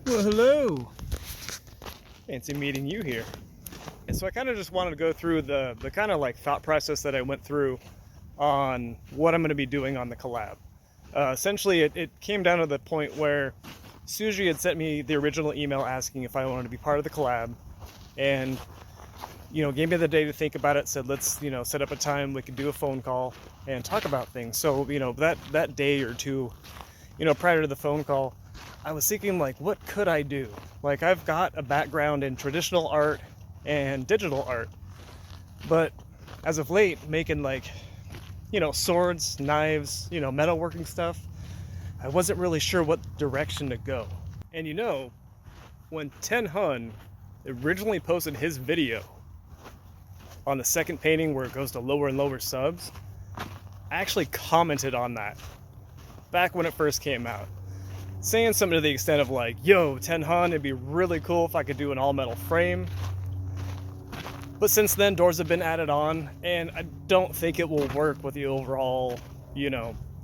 Well, hello. Fancy meeting you here. And so I kind of just wanted to go through the kind of like thought process that I went through on what I'm going to be doing on the collab. Essentially, it came down to the point where Shuzi had sent me the original email asking if I wanted to be part of the collab, and gave me the day to think about it. Said let's set up a time we could do a phone call and talk about things. So that day or two prior to the phone call, I was thinking, like, what could I do? Like, I've got a background in traditional art and digital art, but as of late, making swords, knives, metalworking stuff, I wasn't really sure what direction to go. And when Ten Hun originally posted his video on the second painting where it goes to lower and lower subs, I actually commented on that back when it first came out, saying something to the extent of like, yo, Ten Hun, it'd be really cool if I could do an all metal frame. But since then, doors have been added on, and I don't think it will work with the overall,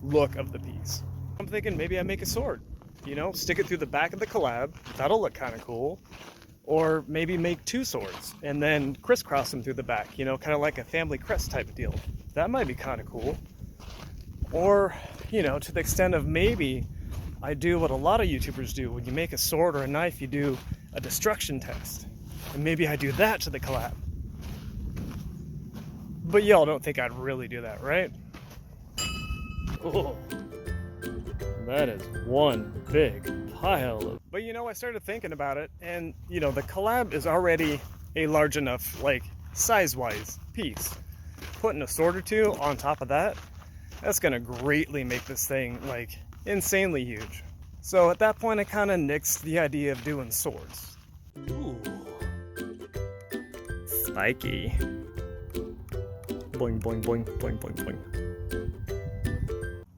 look of the piece. I'm thinking maybe I make a sword, stick it through the back of the collab. That'll look kind of cool. Or maybe make two swords and then crisscross them through the back, kind of like a family crest type of deal. That might be kind of cool. Or, to the extent of maybe I do what a lot of YouTubers do. When you make a sword or a knife, you do a destruction test. And maybe I do that to the collab. But y'all don't think I'd really do that, right? Oh, that is one big pile of... But I started thinking about it, and the collab is already a large enough, size-wise piece. Putting a sword or two on top of that, that's gonna greatly make this thing, insanely huge. So at that point, I kind of nixed the idea of doing swords. Ooh. Spiky. Boing, boing, boing, boing, boing, boing.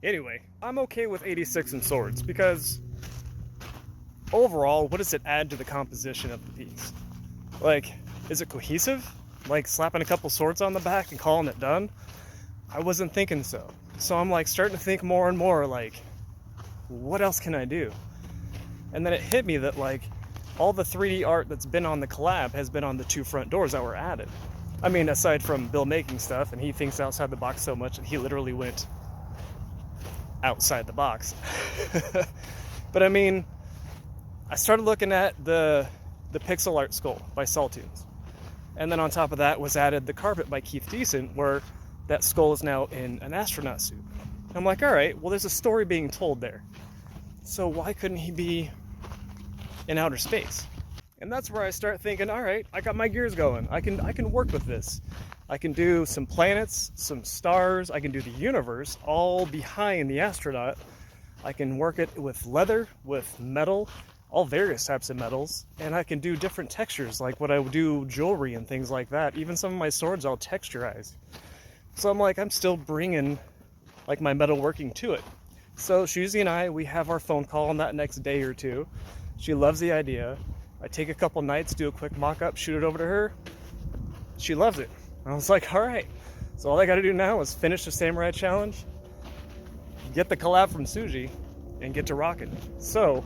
Anyway, I'm okay with 86 in swords because overall, what does it add to the composition of the piece? Is it cohesive? Like slapping a couple swords on the back and calling it done? I wasn't thinking so. So I'm starting to think more and more what else can I do? And then it hit me that all the 3D art that's been on the collab has been on the two front doors that were added. I mean, aside from Bill making stuff, and he thinks outside the box so much that he literally went outside the box. But I mean, I started looking at the pixel art skull by Saltoons. And then on top of that was added the carpet by Keith Decent, where that skull is now in an astronaut suit. I'm like, all right, well, there's a story being told there. So why couldn't he be in outer space? And that's where I start thinking, all right, I got my gears going. I can work with this. I can do some planets, some stars. I can do the universe all behind the astronaut. I can work it with leather, with metal, all various types of metals. And I can do different textures, like what I would do jewelry and things like that. Even some of my swords I'll texturize. So I'm still bringing my metalworking to it. So Shuzi and I, we have our phone call on that next day or two. She loves the idea. I take a couple nights, do a quick mock-up, shoot it over to her. She loves it. I was like, all right. So all I got to do now is finish the Samurai Challenge, get the collab from Shuzi, and get to rocking. So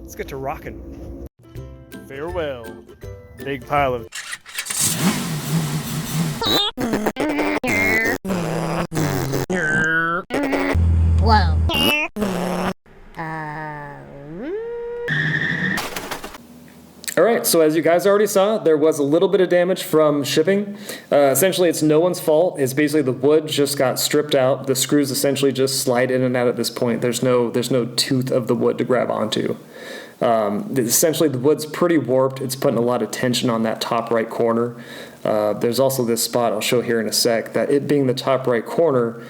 let's get to rocking. Farewell, big pile of... Whoa. Alright, so as you guys already saw, there was a little bit of damage from shipping. Essentially, it's no one's fault. It's basically the wood just got stripped out. The screws essentially just slide in and out at this point. There's no tooth of the wood to grab onto. Essentially, the wood's pretty warped. It's putting a lot of tension on that top right corner. There's also this spot I'll show here in a sec, that it being the top right corner,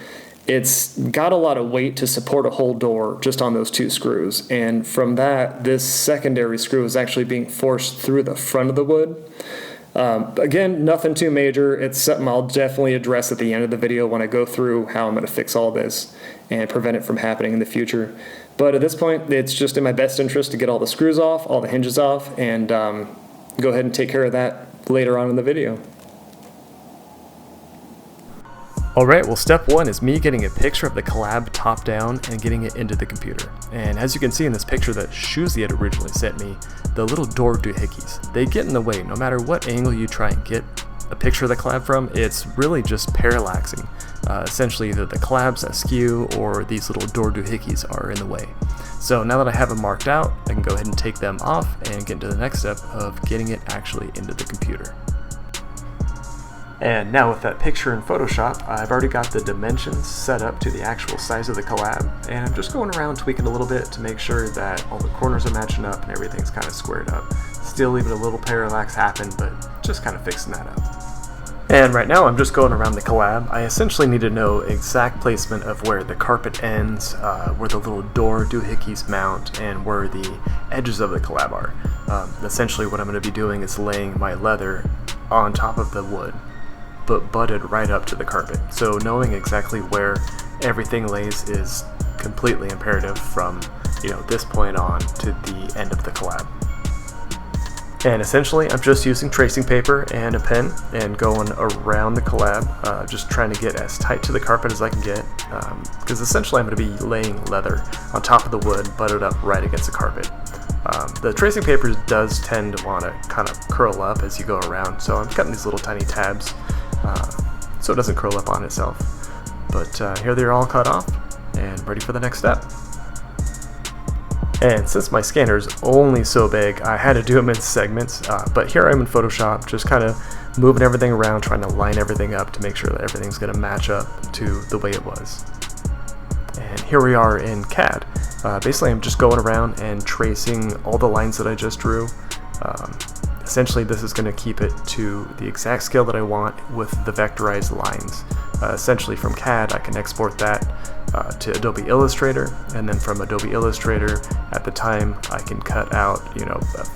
it's got a lot of weight to support a whole door just on those two screws. And from that, this secondary screw is actually being forced through the front of the wood. Again, nothing too major. It's something I'll definitely address at the end of the video when I go through how I'm going to fix all this and prevent it from happening in the future. But at this point, it's just in my best interest to get all the screws off, all the hinges off, and go ahead and take care of that later on in the video. Alright, well step one is me getting a picture of the collab top down and getting it into the computer. And as you can see in this picture that Shuzi had originally sent me, the little door doohickeys, they get in the way no matter what angle you try and get a picture of the collab from. It's really just parallaxing. Essentially either the collab's askew or these little door doohickeys are in the way. So now that I have them marked out, I can go ahead and take them off and get into the next step of getting it actually into the computer. And now with that picture in Photoshop, I've already got the dimensions set up to the actual size of the collab, and I'm just going around tweaking a little bit to make sure that all the corners are matching up and everything's kind of squared up. Still leaving a little parallax happen, but just kind of fixing that up. And right now I'm just going around the collab. I essentially need to know exact placement of where the carpet ends, where the little door doohickeys mount, and where the edges of the collab are. Essentially what I'm going to be doing is laying my leather on top of the wood, but butted right up to the carpet. So knowing exactly where everything lays is completely imperative from, this point on to the end of the collab. And essentially I'm just using tracing paper and a pen and going around the collab, just trying to get as tight to the carpet as I can get, because essentially I'm going to be laying leather on top of the wood, butted up right against the carpet. The tracing paper does tend to want to kind of curl up as you go around, so I'm cutting these little tiny tabs so it doesn't curl up on itself. But here they're all cut off and ready for the next step. And since my scanner is only so big, I had to do them in segments, but here I'm in Photoshop, just kind of moving everything around, trying to line everything up to make sure that everything's going to match up to the way it was. And here we are in CAD. Basically I'm just going around and tracing all the lines that I just drew. Essentially this is going to keep it to the exact scale that I want with the vectorized lines. Essentially from CAD I can export that to Adobe Illustrator, and then from Adobe Illustrator at the time I can cut out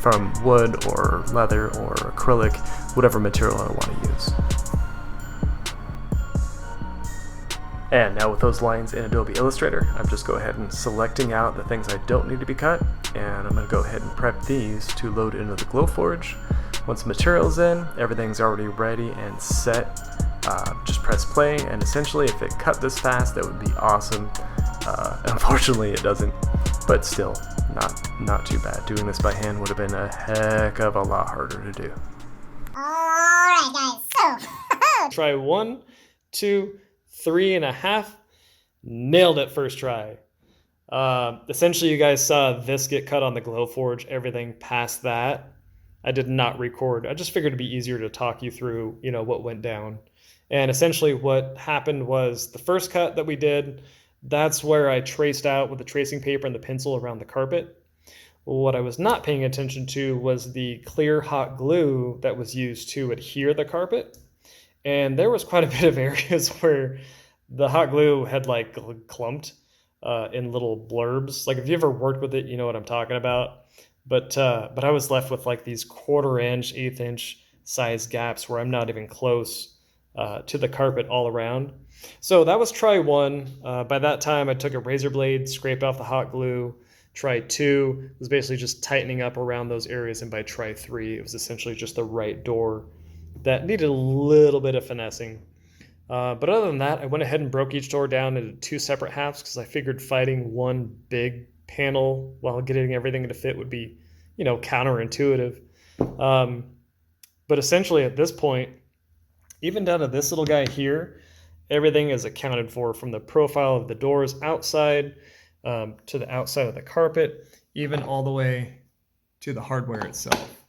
from wood or leather or acrylic, whatever material I want to use. And now with those lines in Adobe Illustrator, I'm just go ahead and selecting out the things I don't need to be cut, and I'm going to go ahead and prep these to load into the Glowforge. Once the material's in, everything's already ready and set. Just press play, and essentially if it cut this fast, that would be awesome. Unfortunately it doesn't, but still not too bad. Doing this by hand would have been a heck of a lot harder to do. Alright guys, so Try 1, 2, 3.5. Nailed it first try. Essentially you guys saw this get cut on the Glowforge. Everything past that I did not record. I just figured it'd be easier to talk you through what went down. And essentially what happened was the first cut that we did, that's where I traced out with the tracing paper and the pencil around the carpet. What I was not paying attention to was the clear hot glue that was used to adhere the carpet. And there was quite a bit of areas where the hot glue had like clumped in little blurbs. Like if you ever worked with it, you know what I'm talking about. But I was left with like these 1/4 inch, 1/8 inch size gaps where I'm not even close to the carpet all around. So that was try 1. By that time I took a razor blade, scraped off the hot glue. Try 2 was basically just tightening up around those areas, and by try 3 it was essentially just the right door that needed a little bit of finessing. But other than that, I went ahead and broke each door down into 2 separate halves because I figured fighting one big panel while getting everything to fit would be, counterintuitive. But essentially at this point, even down to this little guy here, everything is accounted for, from the profile of the doors outside to the outside of the carpet, even all the way to the hardware itself.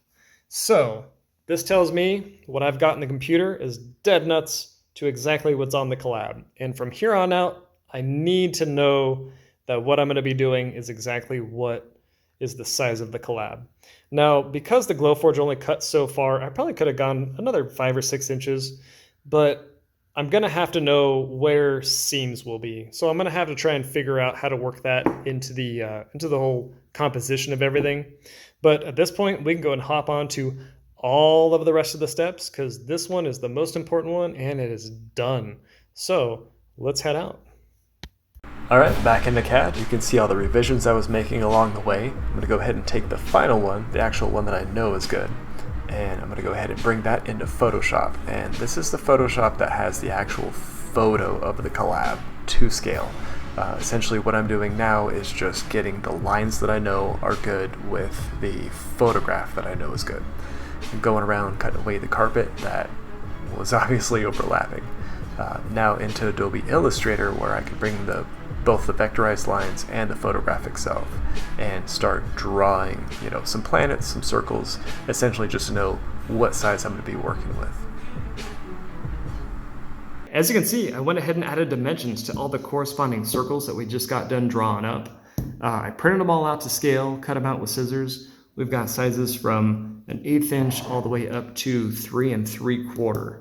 So this tells me what I've got in the computer is dead nuts to exactly what's on the collab. And from here on out, I need to know that what I'm going to be doing is exactly what is the size of the collab. Now, because the Glowforge only cut so far, I probably could have gone another 5 or 6 inches, but I'm going to have to know where seams will be. So I'm going to have to try and figure out how to work that into the whole composition of everything. But at this point, we can go and hop on to all of the rest of the steps, because this one is the most important one and it is done. So let's head out. Alright, back in the CAD, you can see all the revisions I was making along the way. I'm going to go ahead and take the final one, the actual one that I know is good, and I'm going to go ahead and bring that into Photoshop. And this is the Photoshop that has the actual photo of the collab to scale. Essentially what I'm doing now is just getting the lines that I know are good with the photograph that I know is good. I'm going around cutting away the carpet that was obviously overlapping. Now into Adobe Illustrator, where I can bring both the vectorized lines and the photograph itself and start drawing, some planets, some circles, essentially just to know what size I'm going to be working with. As you can see, I went ahead and added dimensions to all the corresponding circles that we just got done drawing up. I printed them all out to scale, cut them out with scissors. We've got sizes from an 1/8 inch all the way up to 3 3/4.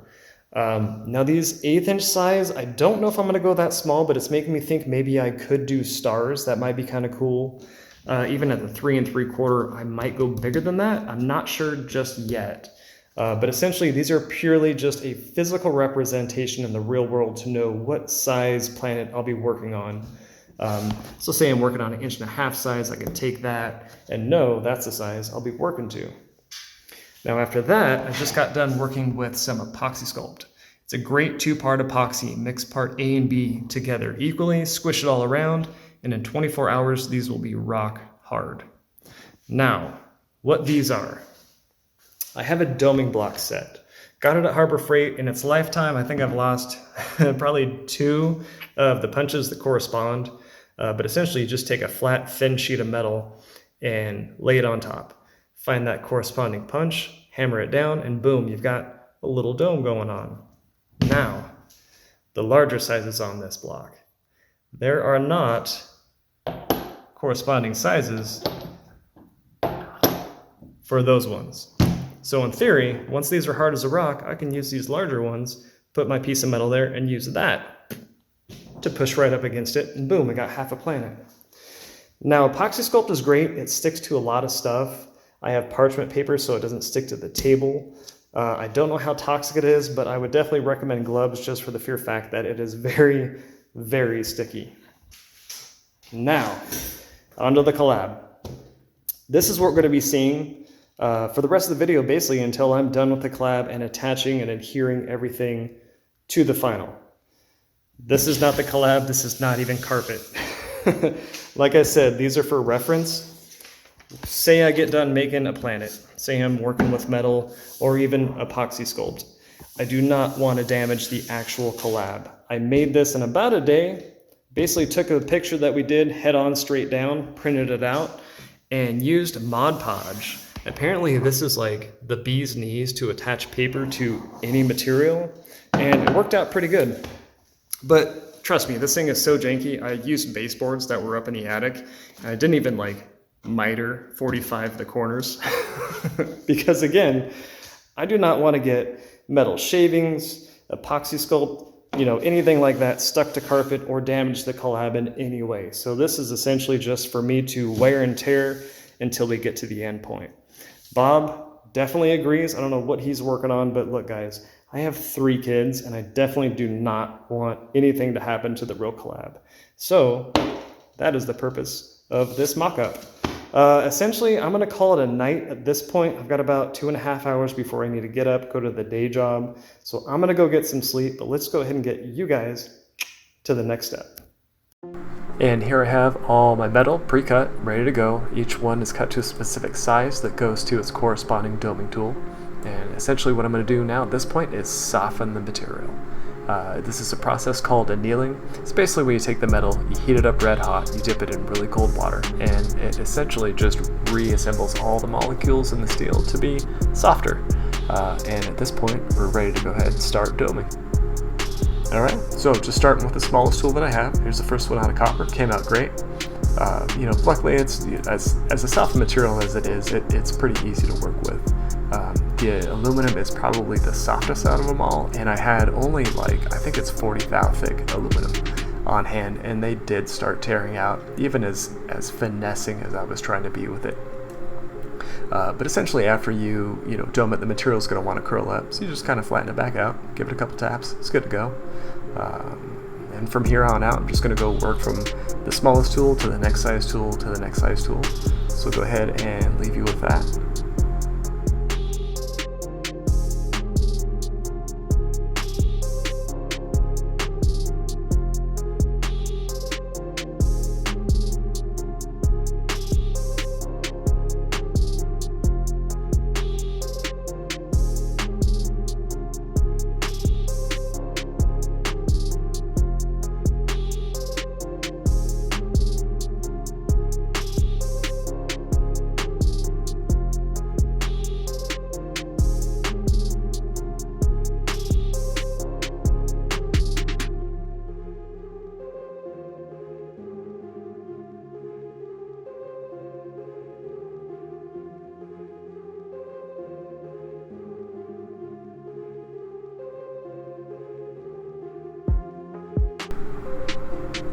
Now these 1/8 inch size, I don't know if I'm going to go that small, but it's making me think maybe I could do stars. That might be kind of cool. Even at the 3 3/4, I might go bigger than that. I'm not sure just yet. But essentially, these are purely just a physical representation in the real world to know what size planet I'll be working on. So say I'm working on an 1.5 inch size, I can take that and know that's the size I'll be working to. Now after that, I just got done working with some epoxy sculpt. It's a great 2-part epoxy, mix part A and B together equally, squish it all around, and in 24 hours, these will be rock hard. Now, what these are. I have a doming block set. Got it at Harbor Freight. In its lifetime, I think I've lost probably 2 of the punches that correspond. But essentially, you just take a flat, thin sheet of metal and lay it on top. Find that corresponding punch, hammer it down, and boom, you've got a little dome going on. Now, the larger sizes on this block. There are not corresponding sizes for those ones. So in theory, once these are hard as a rock, I can use these larger ones, put my piece of metal there, and use that to push right up against it, and boom, I got half a planet. Now, epoxy sculpt is great. It sticks to a lot of stuff. I have parchment paper, so it doesn't stick to the table. I don't know how toxic it is, but I would definitely recommend gloves just for the sheer fact that it is very, very sticky. Now, onto the collab. This is what we're going to be seeing for the rest of the video, basically until I'm done with the collab and attaching and adhering everything to the final. This is not the collab, this is not even carpet. Like I said, these are for reference. Say I get done making a planet, say I'm working with metal or even epoxy sculpt. I do not want to damage the actual collab. I made this in about a day, basically took a picture that we did head on straight down, printed it out, and used Mod Podge. Apparently this is like the bee's knees to attach paper to any material, and it worked out pretty good. But trust me, this thing is so janky. I used baseboards that were up in the attic, and I didn't even like miter 45 the corners because again, I do not want to get metal shavings, epoxy sculpt, anything like that stuck to carpet or damage the collab in any way. So this is essentially just for me to wear and tear until we get to the end point. Bob definitely agrees. I don't know what he's working on, but look guys, I have 3 kids and I definitely do not want anything to happen to the real collab. So that is the purpose of this mock-up. Essentially, I'm going to call it a night at this point. I've got about 2.5 hours before I need to get up, go to the day job. So I'm going to go get some sleep, but let's go ahead and get you guys to the next step. And here I have all my metal pre-cut, ready to go. Each one is cut to a specific size that goes to its corresponding doming tool. And essentially what I'm going to do now at this point is soften the material. This is a process called annealing. It's basically where you take the metal, you heat it up red hot, you dip it in really cold water, and it essentially just reassembles all the molecules in the steel to be softer. And at this point, we're ready to go ahead and start doming. Alright, so just starting with the smallest tool that I have. Here's the first one out of copper, came out great. Luckily it's as a soft material as it is, it's pretty easy to work with. The aluminum is probably the softest out of them all, and I had only I think it's 40 thou thick aluminum on hand, and they did start tearing out, even as finessing as I was trying to be with it. But essentially after you dome it, the material is going to want to curl up, so you just kind of flatten it back out, give it a couple taps, it's good to go. And from here on out, I'm just going to go work from the smallest tool to the next size tool to the next size tool. So go ahead and leave you with that.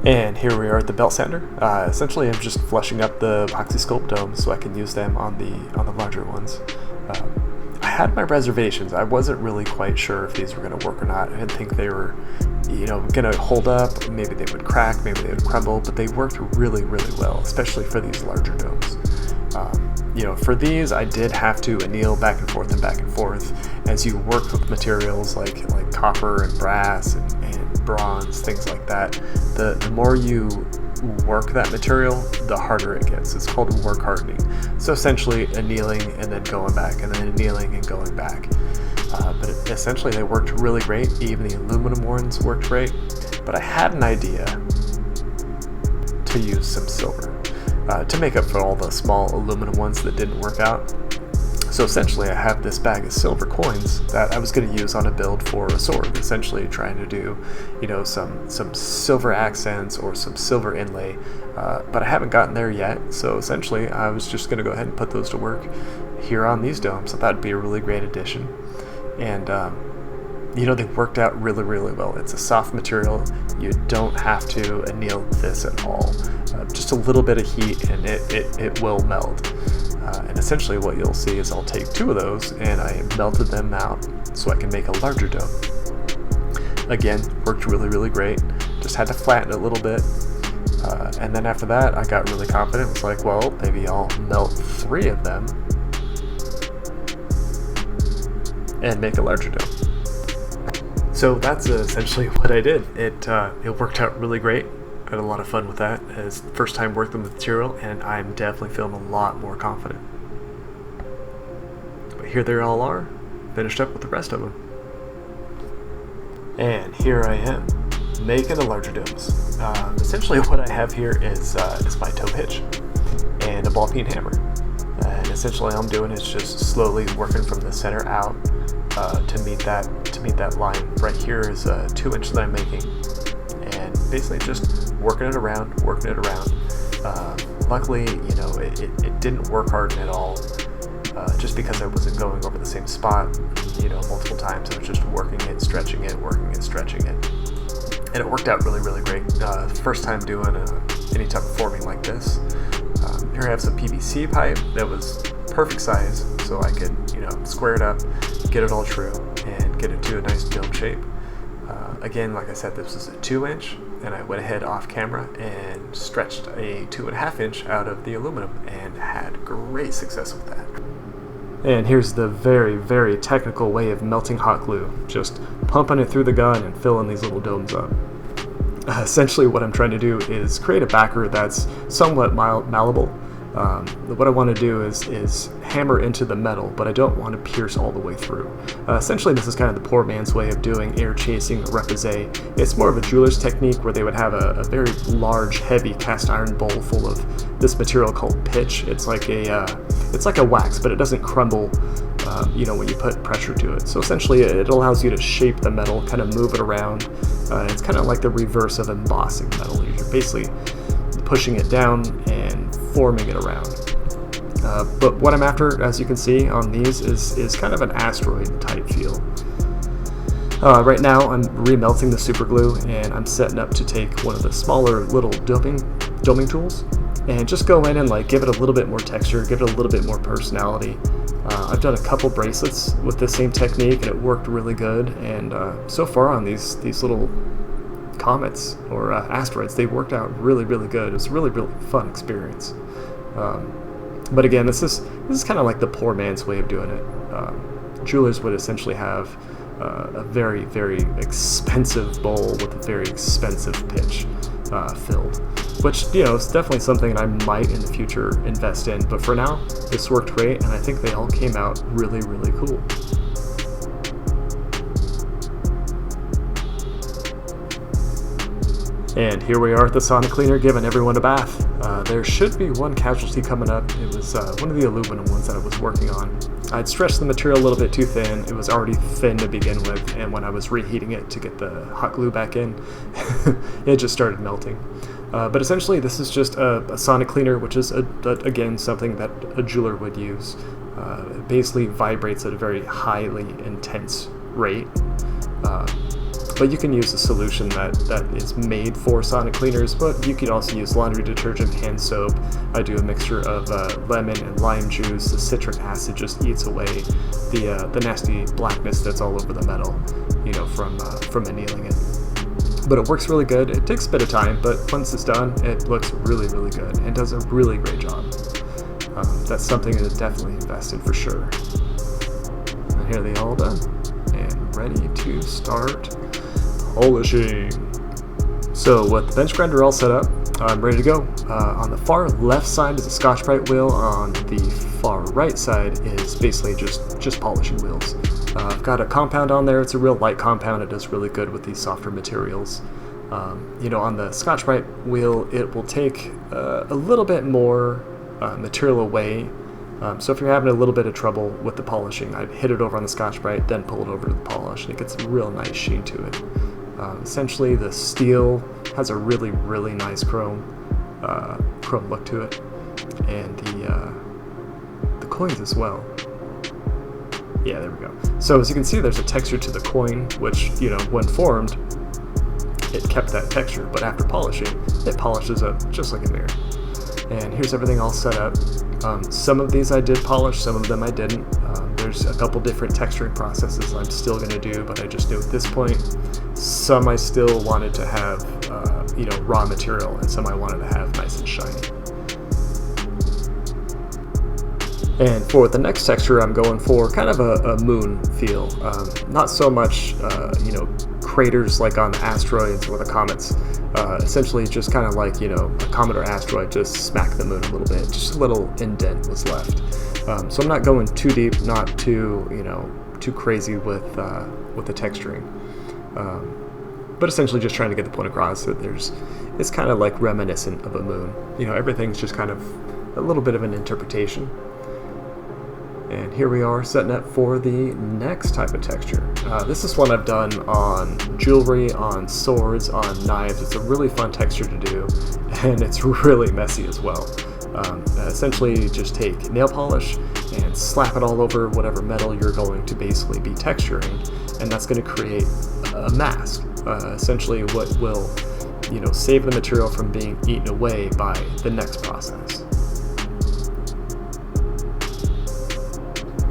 And here we are at the belt sander. Essentially, I'm just flushing up the epoxy sculpt domes so I can use them on the larger ones. I had my reservations. I wasn't really quite sure if these were going to work or not. I didn't think they were, going to hold up. Maybe they would crack, maybe they would crumble, but they worked really, really well, especially for these larger domes. For these, I did have to anneal back and forth as you work with materials like copper and brass and bronze, things like that. The more you work that material, the harder it gets. It's called work hardening. So essentially annealing and then going back, and then annealing and going back. But essentially they worked really great. Even the aluminum ones worked great. But I had an idea to use some silver to make up for all the small aluminum ones that didn't work out. So essentially I have this bag of silver coins that I was going to use on a build for a sword, essentially trying to do, some silver accents or some silver inlay, but I haven't gotten there yet. So essentially I was just going to go ahead and put those to work here on these domes. So that'd be a really great addition. And they worked out really, really well. It's a soft material. You don't have to anneal this at all. Just a little bit of heat and it will melt. And essentially what you'll see is I'll take 2 of those and I melted them out so I can make a larger dome. Again, worked really, really great. Just had to flatten it a little bit. And then after that, I got really confident. It was like, well, maybe I'll melt 3 of them and make a larger dome. So that's essentially what I did. It worked out really great. I had a lot of fun with that. It's the first time working with material, and I'm definitely feeling a lot more confident. But here they all are, finished up with the rest of them. And here I am, making the larger domes. Essentially what I have here is my toe hitch and a ball peen hammer. And essentially all I'm doing is just slowly working from the center out to meet that line. Right here is a 2-inch that I'm making, and basically just working it around. Luckily, it didn't work hard at all, just because I wasn't going over the same spot, multiple times. I was just working it, stretching it, and it worked out really, really great. First time doing any type of forming like this. Here I have some PVC pipe that was perfect size, so I could, square it up, get it all true, and get it to a nice dome shape. Again, like I said, this is a 2-inch, and I went ahead off camera and stretched a 2.5-inch out of the aluminum and had great success with that. And here's the very, very technical way of melting hot glue. Just pumping it through the gun and filling these little domes up. Essentially what I'm trying to do is create a backer that's somewhat malleable. What I want to do is hammer into the metal, but I don't want to pierce all the way through. Essentially this is kind of the poor man's way of doing air chasing or repoussé. It's more of a jeweler's technique where they would have a very large, heavy cast iron bowl full of this material called pitch. It's like a wax, but it doesn't crumble when you put pressure to it. So essentially it allows you to shape the metal, kind of move it around. It's kind of like the reverse of embossing metal. You're basically pushing it down and forming it around. But what I'm after, as you can see on these, is kind of an asteroid type feel. Right now I'm remelting the super glue, and I'm setting up to take one of the smaller little doming tools and just go in and give it a little bit more texture, give it a little bit more personality. I've done a couple bracelets with the same technique and it worked really good, and so far on these little comets or asteroids, they worked out really, really good. It was a really, really fun experience. But again, this is kind of like the poor man's way of doing it. Jewelers would essentially have a very, very expensive bowl with a very expensive pitch filled, which is definitely something I might in the future invest in. But for now, this worked great, and I think they all came out really, really cool. And here we are at the sauna cleaner, giving everyone a bath. There should be one casualty coming up. It was one of the aluminum ones that I was working on. I'd stretched the material a little bit too thin. It was already thin to begin with, and when I was reheating it to get the hot glue back in, it just started melting. But essentially this is just a sauna cleaner, which is, again, something that a jeweler would use. It basically vibrates at a very highly intense rate. But you can use a solution that is made for sonic cleaners, but you could also use laundry detergent, hand soap. I do a mixture of lemon and lime juice. The citric acid just eats away the nasty blackness that's all over the metal, you know, from annealing it. But it works really good. It takes a bit of time, but once it's done, it looks really, really good and does a really great job. That's something to definitely invest in for sure. And here they all done and ready to start polishing. So with the bench grinder all set up, I'm ready to go. On the far left side is a Scotch-Brite wheel. On the far right side is basically just polishing wheels. I've got a compound on there. It's a real light compound. It does really good with these softer materials. You know, on the Scotch-Brite wheel, it will take a little bit more material away. So if you're having a little bit of trouble with the polishing, I'd hit it over on the Scotch-Brite, then pull it over to the polish, and it gets a real nice sheen to it. Essentially, the steel has a really, really nice chrome look to it, and the coins as well. Yeah, there we go. So as you can see, there's a texture to the coin, which, you know, when formed, it kept that texture, but after polishing, it polishes up just like a mirror. And here's everything all set up. Some of these I did polish, some of them I didn't. There's a couple different texturing processes I'm still going to do, but I just knew at this point, some I still wanted to have, you know, raw material, and some I wanted to have nice and shiny. And for the next texture, I'm going for kind of a moon feel. Not so much, you know, craters like on the asteroids or the comets. Essentially just kind of like, you know, a comet or asteroid just smacked the moon a little bit. Just a little indent was left. So I'm not going too deep, not too, you know, too crazy with the texturing. But essentially just trying to get the point across that it's kind of like reminiscent of a moon. You know, everything's just kind of a little bit of an interpretation. And here we are setting up for the next type of texture. This is one I've done on jewelry, on swords, on knives. It's a really fun texture to do, and it's really messy as well. Essentially, just take nail polish and slap it all over whatever metal you're going to basically be texturing, and that's going to create a mask. Essentially, what will, you know, save the material from being eaten away by the next process.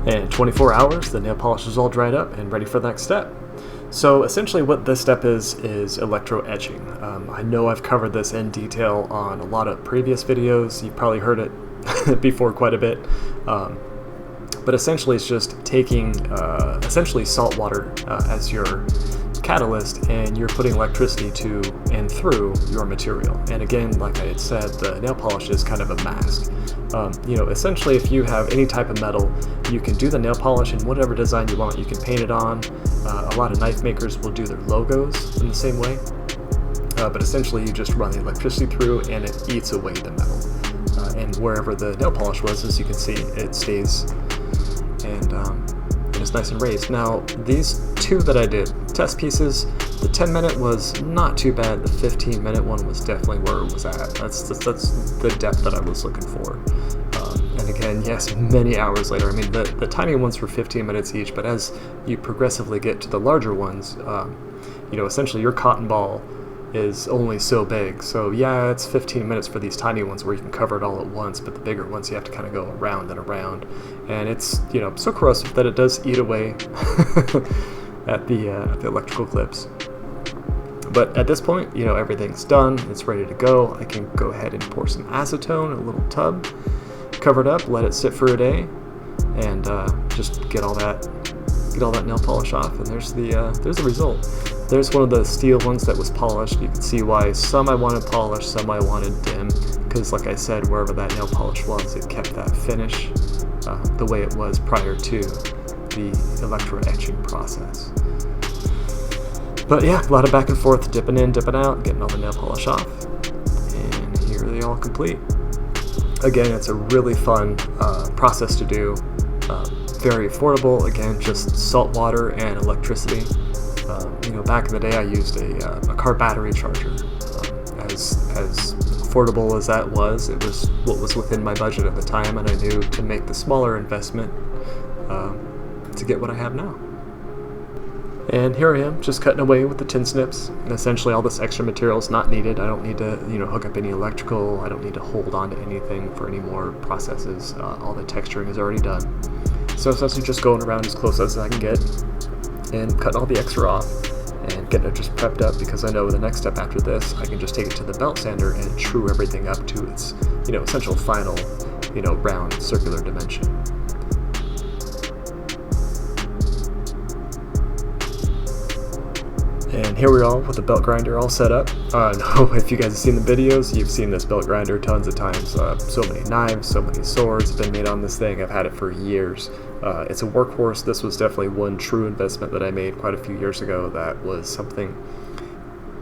And in 24 hours, the nail polish is all dried up and ready for the next step. So essentially what this step is electro etching. I know I've covered this in detail on a lot of previous videos. You've probably heard it before quite a bit. But essentially it's just taking essentially salt water as your catalyst, and you're putting electricity to and through your material. And again, like I had said, the nail polish is kind of a mask. You know, essentially if you have any type of metal, you can do the nail polish in whatever design you want. You can paint it on. A lot of knife makers will do their logos in the same way. But essentially you just run the electricity through and it eats away the metal. And wherever the nail polish was, as you can see, it stays and it's nice and raised. Now, these two that I did, test pieces, the 10-minute was not too bad. The 15-minute one was definitely where it was at. That's the depth that I was looking for. And again, yes, many hours later. I mean, the tiny ones were 15 minutes each, but as you progressively get to the larger ones, you know, essentially your cotton ball is only so big. So yeah, it's 15 minutes for these tiny ones where you can cover it all at once, but the bigger ones you have to kind of go around and around. And it's, you know, so corrosive that it does eat away at the electrical clips. But at this point, you know, everything's done, it's ready to go. I can go ahead and pour some acetone in a little tub, cover it up, let it sit for a day, and just get all that nail polish off. And there's the result. There's one of the steel ones that was polished. You can see why some I wanted polished, some I wanted dim, because like I said, wherever that nail polish was, it kept that finish the way it was prior to the electro etching process. But yeah, a lot of back and forth, dipping in, dipping out, getting all the nail polish off, and here they all complete. Again, it's a really fun process to do, very affordable. Again, just salt water and electricity. You know, back in the day I used a car battery charger. As affordable as that was, it was what was within my budget at the time, and I knew to make the smaller investment to get what I have now. And here I am, just cutting away with the tin snips. And essentially all this extra material is not needed. I don't need to, hook up any electrical. I don't need to hold on to anything for any more processes. All the texturing is already done. So essentially just going around as close as I can get and cutting all the extra off and getting it just prepped up, because I know the next step after this, I can just take it to the belt sander and true everything up to its, essential final, round circular dimension. And here we are with the belt grinder all set up. If you guys have seen the videos, you've seen this belt grinder tons of times. So many knives, so many swords have been made on this thing. I've had it for years. It's a workhorse. This was definitely one true investment that I made quite a few years ago. That was something,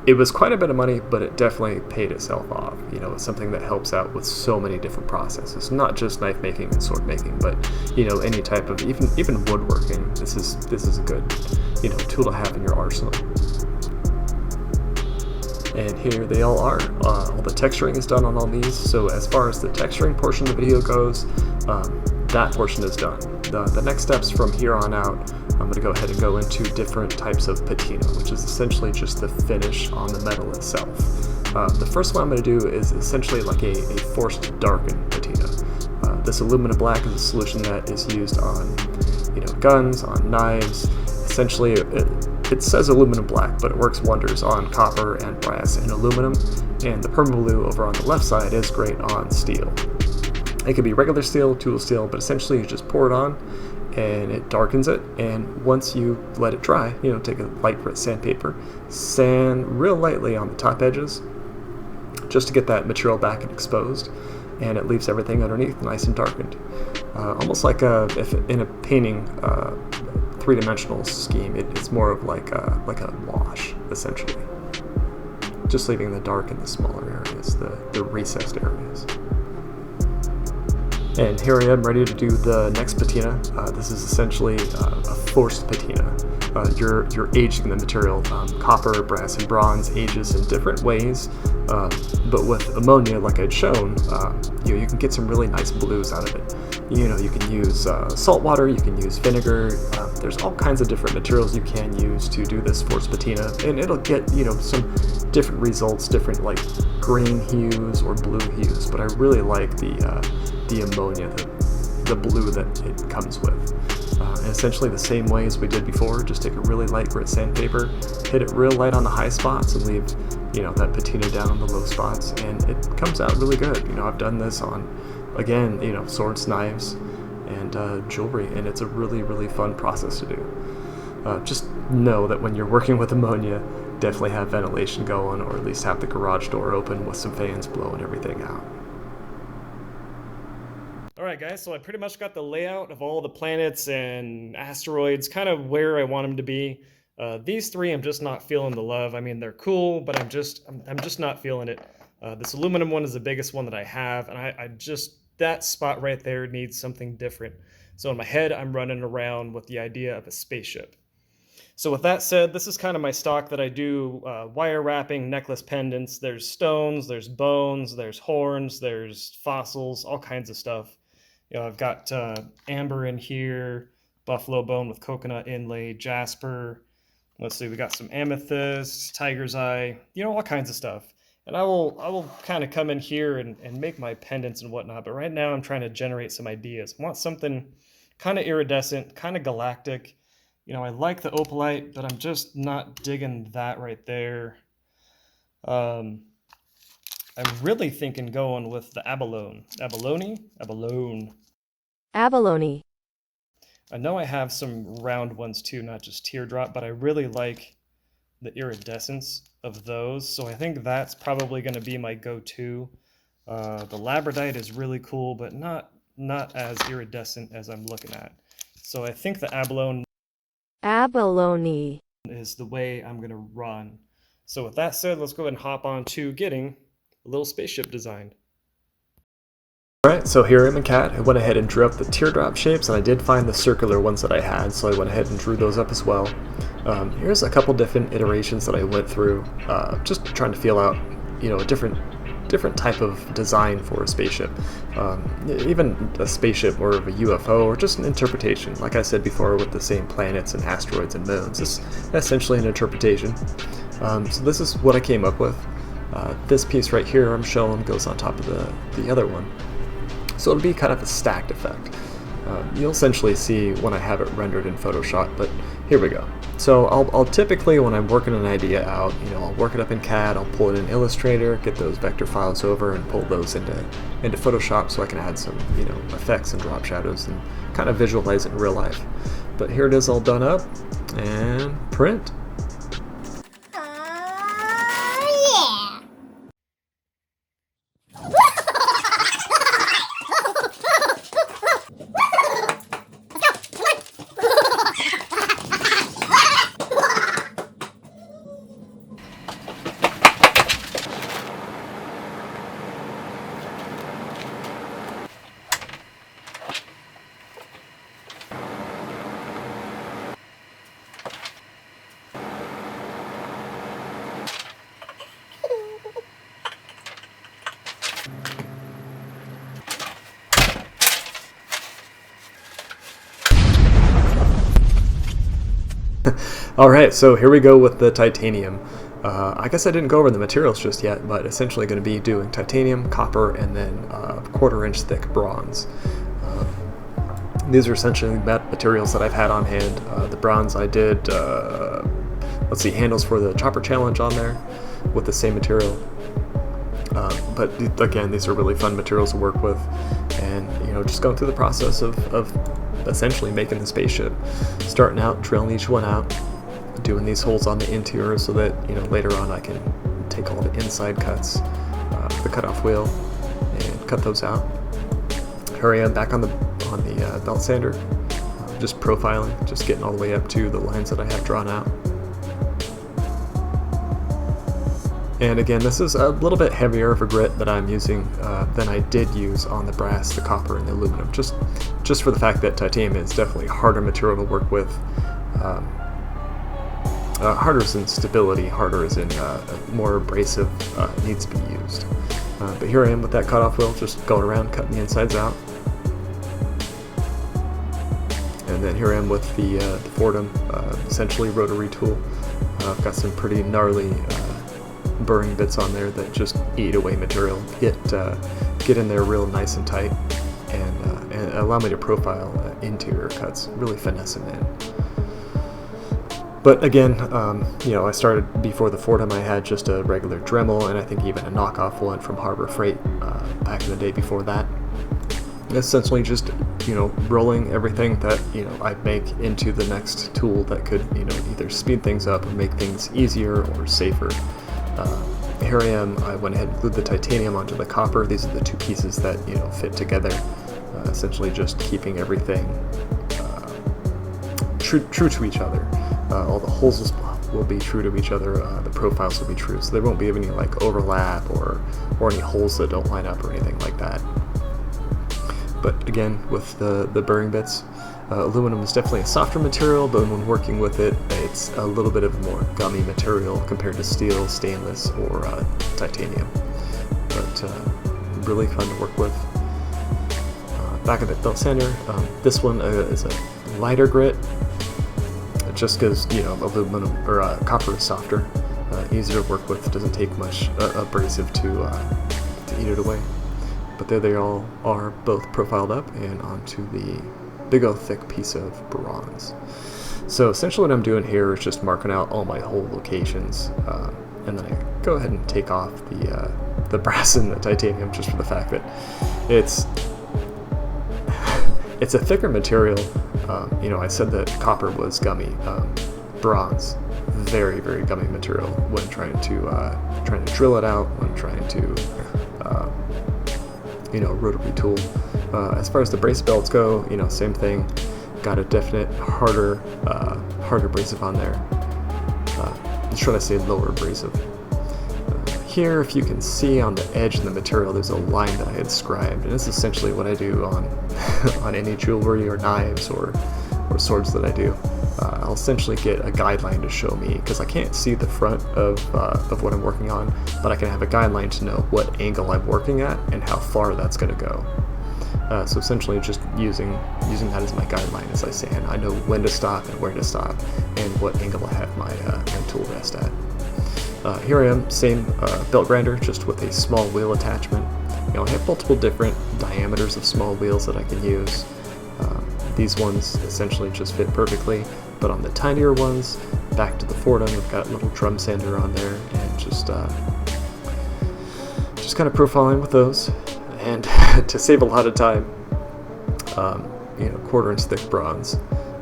it was quite a bit of money, but it definitely paid itself off. It's something that helps out with so many different processes, not just knife making and sword making, but any type of even woodworking. This is a good tool to have in your arsenal. And here they all are. All the texturing is done on all these. So as far as the texturing portion of the video goes, that portion is done. The next steps from here on out, I'm going to go ahead and go into different types of patina, which is essentially just the finish on the metal itself. The first one I'm going to do is essentially like a forced darken patina. This aluminum black is a solution that is used on guns, on knives. Essentially, it says aluminum black, but it works wonders on copper and brass and aluminum, and the permablue over on the left side is great on steel. It could be regular steel, tool steel, but essentially you just pour it on and it darkens it, and once you let it dry, take a light grit sandpaper, sand real lightly on the top edges just to get that material back and exposed, and it leaves everything underneath nice and darkened. Almost like if in a painting, three-dimensional scheme, it's more of like a wash, essentially. Just leaving the dark in the smaller areas, the recessed areas. And here I am ready to do the next patina. This is essentially a forced patina. You're aging the material. Copper, brass, and bronze ages in different ways, but with ammonia, like I'd shown, you can get some really nice blues out of it. You can use salt water, you can use vinegar. There's all kinds of different materials you can use to do this forced patina, and it'll get some different results, different like green hues or blue hues. But I really like the ammonia, the blue that it comes with. And essentially the same way as we did before, just take a really light grit sandpaper, hit it real light on the high spots, and leave that patina down on the low spots, and it comes out really good. I've done this on, again, swords, knives, and jewelry, and it's a really, really fun process to do. Just know that when you're working with ammonia, definitely have ventilation going, or at least have the garage door open with some fans blowing everything out. Alright guys, so I pretty much got the layout of all the planets and asteroids, kind of where I want them to be. These three I'm just not feeling the love. I mean, they're cool, but I'm just not feeling it. This aluminum one is the biggest one that I have, and I just, that spot right there needs something different. So in my head, I'm running around with the idea of a spaceship. So with that said, this is kind of my stock that I do wire wrapping, necklace pendants. There's stones, there's bones, there's horns, there's fossils, all kinds of stuff. I've got amber in here, buffalo bone with coconut inlay, jasper. Let's see, we got some amethyst, tiger's eye, all kinds of stuff. And I will kind of come in here and make my pendants and whatnot. But right now I'm trying to generate some ideas. I want something kind of iridescent, kind of galactic. I like the opalite, but I'm just not digging that right there. I'm really thinking going with the abalone. Abalone. I know I have some round ones too, not just teardrop, but I really like the iridescence of those. So I think that's probably going to be my go-to. The labradite is really cool, but not as iridescent as I'm looking at. So I think the abalone is the way I'm going to run. So with that said, let's go ahead and hop on to getting a little spaceship designed. Alright, so here I am in CAD. I went ahead and drew up the teardrop shapes, and I did find the circular ones that I had, so I went ahead and drew those up as well. Here's a couple different iterations that I went through, just trying to feel out, a different different type of design for a spaceship. Even a spaceship or of a UFO, or just an interpretation. Like I said before with the same planets and asteroids and moons, it's essentially an interpretation. So this is what I came up with. This piece right here I'm showing goes on top of the other one. So it'll be kind of a stacked effect. You'll essentially see when I have it rendered in Photoshop, but here we go. So I'll typically, when I'm working an idea out, I'll work it up in CAD, I'll pull it in Illustrator, get those vector files over and pull those into Photoshop so I can add some, effects and drop shadows and kind of visualize it in real life. But here it is all done up, and print. Yeah. Alright, so here we go with the titanium. I guess I didn't go over the materials just yet, but essentially going to be doing titanium, copper, and then 1/4 inch thick bronze. These are essentially materials that I've had on hand. The bronze I did, let's see, handles for the chopper challenge on there with the same material. But again, these are really fun materials to work with, and just going through the process of essentially making the spaceship, starting out, drilling each one out, doing these holes on the interior so that later on I can take all the inside cuts, the cutoff wheel, and cut those out. Here I am back on the belt sander, just profiling, just getting all the way up to the lines that I have drawn out. And again, this is a little bit heavier of a grit that I'm using than I did use on the brass, the copper, and the aluminum, just for the fact that titanium is definitely a harder material to work with. Harder as in stability, harder as in more abrasive, needs to be used. But here I am with that cutoff wheel, just going around cutting the insides out. And then here I am with the Fordham, essentially rotary tool. I've got some pretty gnarly burring bits on there that just eat away material, get in there real nice and tight, and allow me to profile interior cuts, really finesse them in. But again, I started before the Fordham. I had just a regular Dremel, and I think even a knockoff one from Harbor Freight back in the day before that. Essentially just rolling everything that I make into the next tool that could either speed things up or make things easier or safer. Here I am. I went ahead and glued the titanium onto the copper. These are the two pieces that fit together, essentially just keeping everything true to each other. All the holes will be true to each other. The profiles will be true, so there won't be any overlap or any holes that don't line up or anything like that. But again, with the burring bits, aluminum is definitely a softer material, but when working with it, it's a little bit of a more gummy material compared to steel, stainless, or titanium. But really fun to work with. Back of the belt sander, this one is a lighter grit, just because aluminum or copper is softer, easier to work with, doesn't take much abrasive to eat it away. But there they all are, both profiled up and onto the big old thick piece of bronze. So essentially what I'm doing here is just marking out all my hole locations, and then I go ahead and take off the brass and the titanium, just for the fact that it's a thicker material. I said that copper was gummy. Bronze, very, very gummy material when trying to drill it out, when trying to rotary tool. As far as the brace belts go, same thing. Got a definite harder abrasive on there. I'm trying to say lower abrasive. Here, if you can see on the edge of the material, there's a line that I had scribed, and it's essentially what I do on on any jewelry or knives or swords that I do. I'll essentially get a guideline to show me, because I can't see the front of what I'm working on, but I can have a guideline to know what angle I'm working at and how far that's going to go. So essentially just using that as my guideline as I sand. I know when to stop and where to stop and what angle I have my tool rest at. Here I am, same belt grinder, just with a small wheel attachment. You know, I have multiple different diameters of small wheels that I can use. These ones essentially just fit perfectly, but on the tinier ones, back to the Fordham, I've got a little drum sander on there, and just kind of profiling with those. And to save a lot of time, you know, 1/4 inch thick bronze.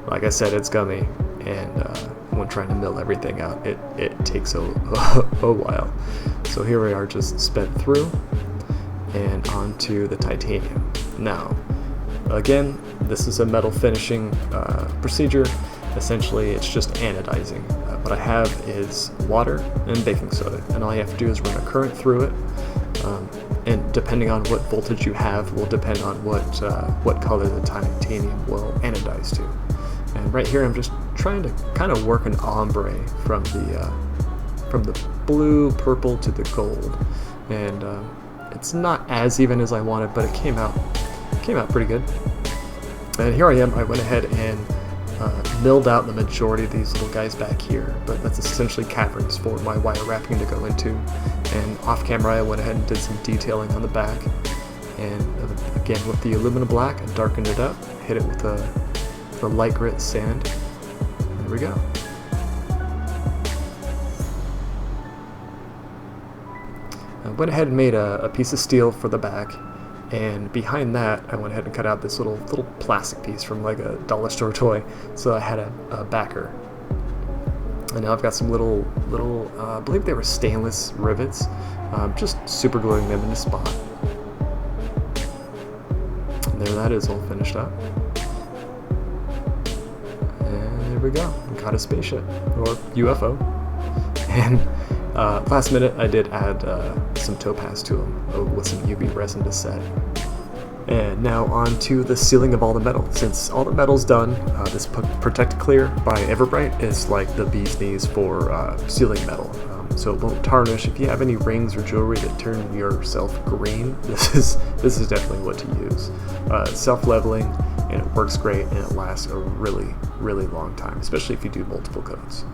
Like I said, it's gummy, and when trying to mill everything out, it takes a while. So here we are, just sped through and onto the titanium. Now, again, this is a metal finishing procedure. Essentially, it's just anodizing. What I have is water and baking soda, and all you have to do is run a current through it. And depending on what voltage you have will depend on what color the titanium will anodize to. And right here, I'm just trying to kind of work an ombre from the blue, purple to the gold, and it's not as even as I wanted, but it came out pretty good. And here I am. I went ahead and milled out the majority of these little guys back here, but that's essentially caverns for my wire wrapping to go into. And off camera, I went ahead and did some detailing on the back, and again with the aluminum black, I darkened it up, hit it with the light grit sand. There we go. I went ahead and made a piece of steel for the back, and behind that I went ahead and cut out this little plastic piece from like a dollar store toy, so I had a backer. And now I've got some little I believe they were stainless rivets, just super gluing them into spot. And there that is, all finished up. And there we go, we got a spaceship, or UFO. And last minute I did add some topaz to them with some UV resin to set. And now on to the sealing of all the metal. Since all the metal's done, this Protect Clear by Everbright is like the bee's knees for sealing metal. So it won't tarnish. If you have any rings or jewelry that turn yourself green, this is definitely what to use. Self-leveling, and it works great, and it lasts a really, really long time, especially if you do multiple coats.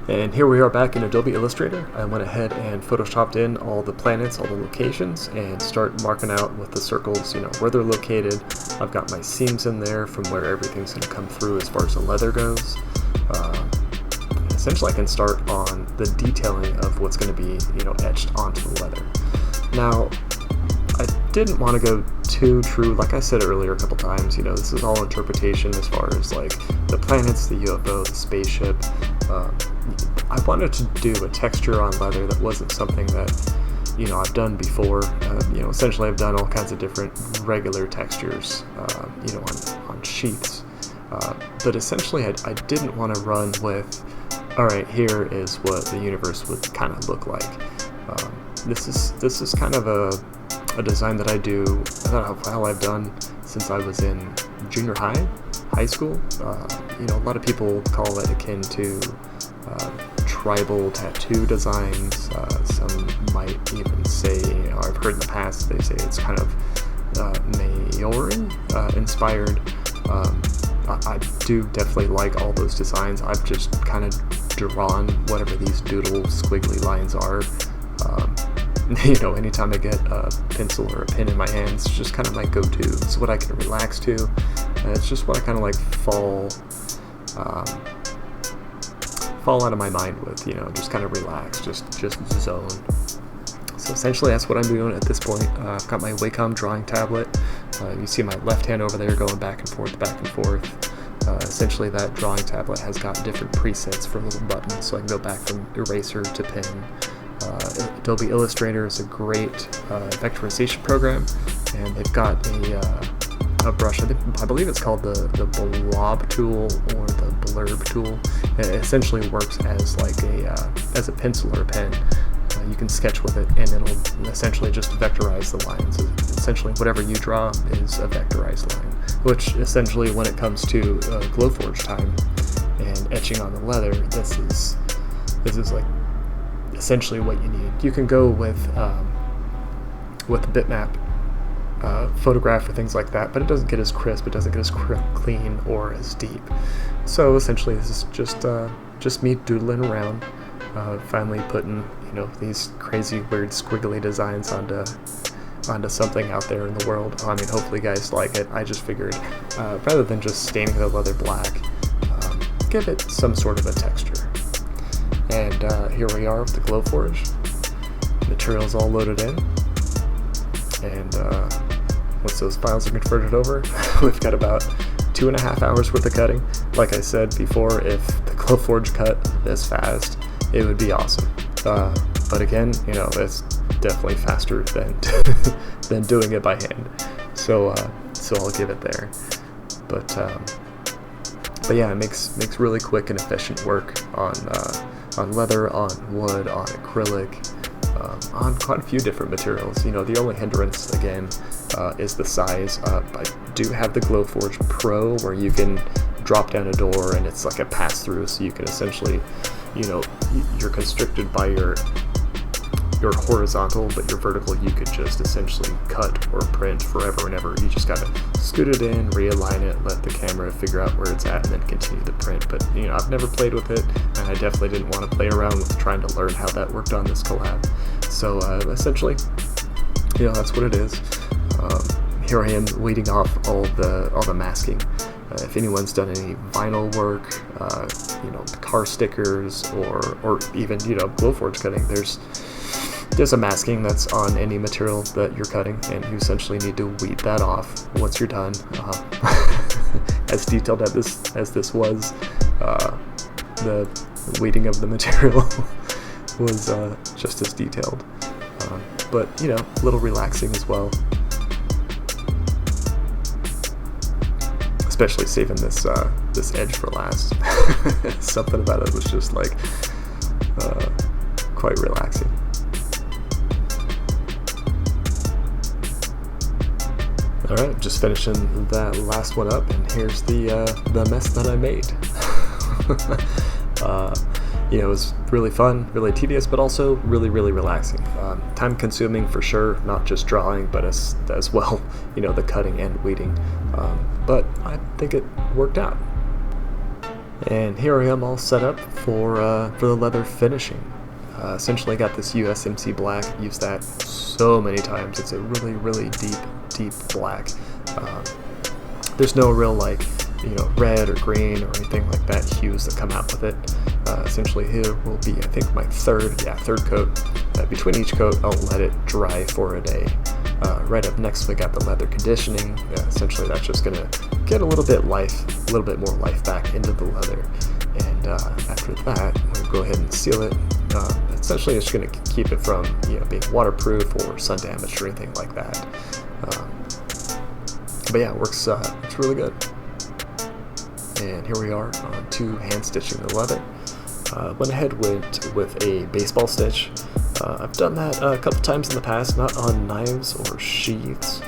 And here we are back in Adobe Illustrator. I went ahead and photoshopped in all the planets, all the locations, and start marking out with the circles, you know, where they're located. I've got my seams in there from where everything's going to come through as far as the leather goes. Essentially, I can start on the detailing of what's going to be, you know, etched onto the leather. Now, I didn't want to go too true. Like I said earlier a couple times, you know, this is all interpretation as far as like the planets, the UFO, the spaceship. I wanted to do a texture on leather that wasn't something that, you know, I've done before. You know, essentially I've done all kinds of different regular textures, you know, on sheaths. But essentially I didn't want to run with, all right, here is what the universe would kind of look like. This is kind of a design that I don't know how I've done since I was in junior high school. You know, a lot of people call it akin to tribal tattoo designs. Some might even say, or I've heard in the past, they say it's kind of Megorium inspired. I do definitely like all those designs. I've just kind of drawn whatever these doodle squiggly lines are. You know, anytime I get a pencil or a pen in my hands, it's just kind of my go-to. It's what I can relax to. It's just what I kind of like fall out of my mind with, you know, just kind of relax, just zone. So essentially that's what I'm doing at this point. I've got my Wacom drawing tablet. You see my left hand over there going back and forth. Essentially that drawing tablet has got different presets for little buttons, so I can go back from eraser to pen. Adobe Illustrator is a great vectorization program, and they've got a brush. I believe it's called the blob tool or the blurb tool. It essentially works as like as a pencil or a pen. You can sketch with it, and it'll essentially just vectorize the lines. Essentially, whatever you draw is a vectorized line, which essentially, when it comes to Glowforge time and etching on the leather, this is like essentially what you need. You can go with bitmap photograph or things like that, but it doesn't get as crisp, it doesn't get as clean or as deep. So essentially, this is just me doodling around, finally putting these crazy weird squiggly designs onto something out there in the world. I mean, hopefully you guys like it. I just figured rather than just staining the leather black, give it some sort of a texture. And here we are with the Glowforge. Materials all loaded in, and once those files are converted over, we've got about 2.5 hours worth of cutting. Like I said before, if the Glowforge cut this fast, it would be awesome. But again, it's definitely faster than than doing it by hand. So I'll give it there. But yeah, it makes really quick and efficient work on leather, on wood, on acrylic, on quite a few different materials. The only hindrance again is the size. I do have the Glowforge Pro, where you can drop down a door and it's like a pass-through, so you can essentially, you're constricted by your horizontal, but your vertical you could just essentially cut or print forever and ever. You just gotta scoot it in, realign it, let the camera figure out where it's at, and then continue the print. But I've never played with it, and I definitely didn't want to play around with trying to learn how that worked on this collab. So essentially, that's what it is. Here I am weeding off all the masking. If anyone's done any vinyl work, car stickers, or even Glowforge cutting, there's a masking that's on any material that you're cutting, and you essentially need to weed that off once you're done. As detailed as this was, the weeding of the material was just as detailed, but a little relaxing as well. Especially saving this edge for last. Something about it was just like quite relaxing. All right, just finishing that last one up, and here's the mess that I made. It was really fun, really tedious, but also really, really relaxing. Time consuming for sure, not just drawing, but as well, the cutting and weeding. But I think it worked out. And here I am all set up for the leather finishing. Essentially got this USMC black, used that so many times. It's a really, really deep black. There's no real red or green or anything like that hues that come out with it. Essentially here will be, I think, my third coat. Between each coat, I'll let it dry for a day. Right up next, we got the leather conditioning. Essentially, that's just gonna get a little bit more life back into the leather. And after that, we'll go ahead and seal it. Essentially, it's gonna keep it from being waterproof or sun damaged or anything like that. But yeah, it works. It's really good. And here we are on to hand stitching the leather. Went ahead with a baseball stitch. I've done that a couple times in the past, not on knives or sheaths,